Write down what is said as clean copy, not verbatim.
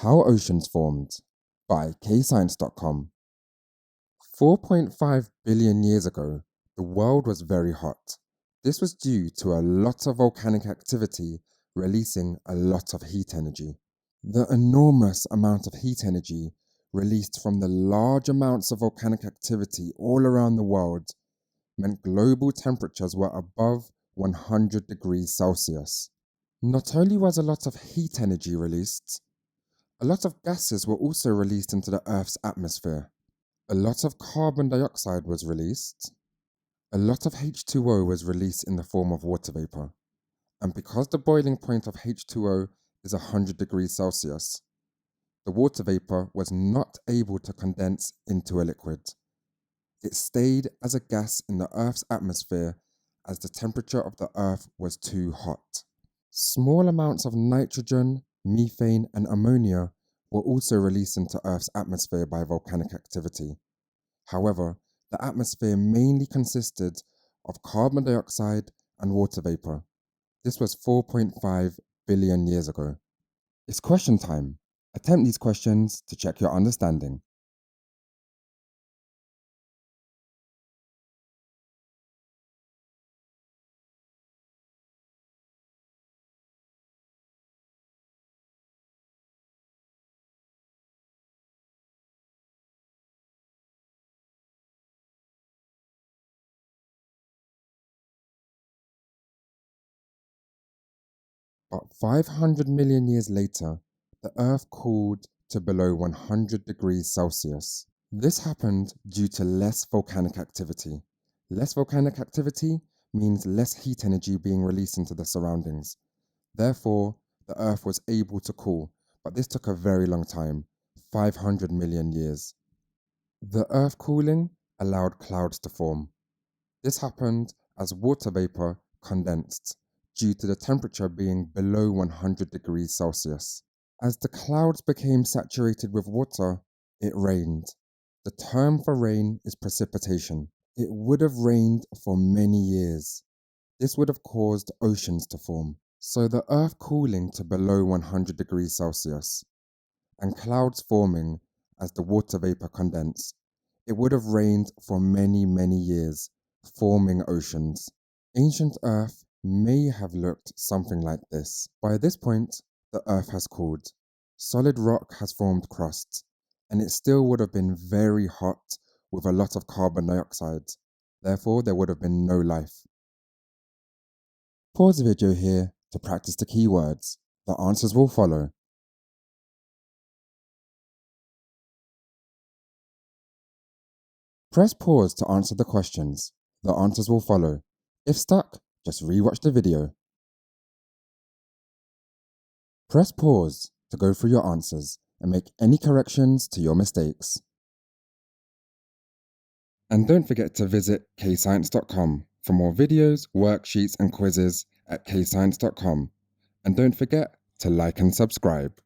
How Oceans Formed by KayScience.com. 4.5 billion years ago, the world was very hot. This was due to a lot of volcanic activity releasing a lot of heat energy. The enormous amount of heat energy released from the large amounts of volcanic activity all around the world meant global temperatures were above 100 degrees Celsius. Not only was a lot of heat energy released, a lot of gases were also released into the Earth's atmosphere. A lot of carbon dioxide was released. A lot of H2O was released in the form of water vapor. And because the boiling point of H2O is 100 degrees Celsius, the water vapor was not able to condense into a liquid. It stayed as a gas in the Earth's atmosphere as the temperature of the Earth was too hot. Small amounts of nitrogen, methane, and ammonia were also released into Earth's atmosphere by volcanic activity. However, the atmosphere mainly consisted of carbon dioxide and water vapor. This was 4.5 billion years ago. It's question time. Attempt these questions to check your understanding. But 500 million years later, the Earth cooled to below 100 degrees Celsius. This happened due to less volcanic activity. Less volcanic activity means less heat energy being released into the surroundings. Therefore, the Earth was able to cool, but this took a very long time, 500 million years. The Earth cooling allowed clouds to form. This happened as water vapor condensed due to the temperature being below 100 degrees Celsius. As the clouds became saturated with water, it rained. The term for rain is precipitation. It would have rained for many years. This would have caused oceans to form. So the Earth cooling to below 100 degrees Celsius and clouds forming as the water vapor condensed, it would have rained for many, many years, forming oceans. Ancient Earth may have looked something like this. By this point, the Earth has cooled. Solid rock has formed crust, and it still would have been very hot with a lot of carbon dioxide. Therefore, there would have been no life. Pause the video here to practice the keywords. The answers will follow. Press pause to answer the questions. The answers will follow. If stuck, just rewatch the video. Press pause to go through your answers and make any corrections to your mistakes. And don't forget to visit KayScience.com for more videos, worksheets, and quizzes at KayScience.com. And don't forget to like and subscribe.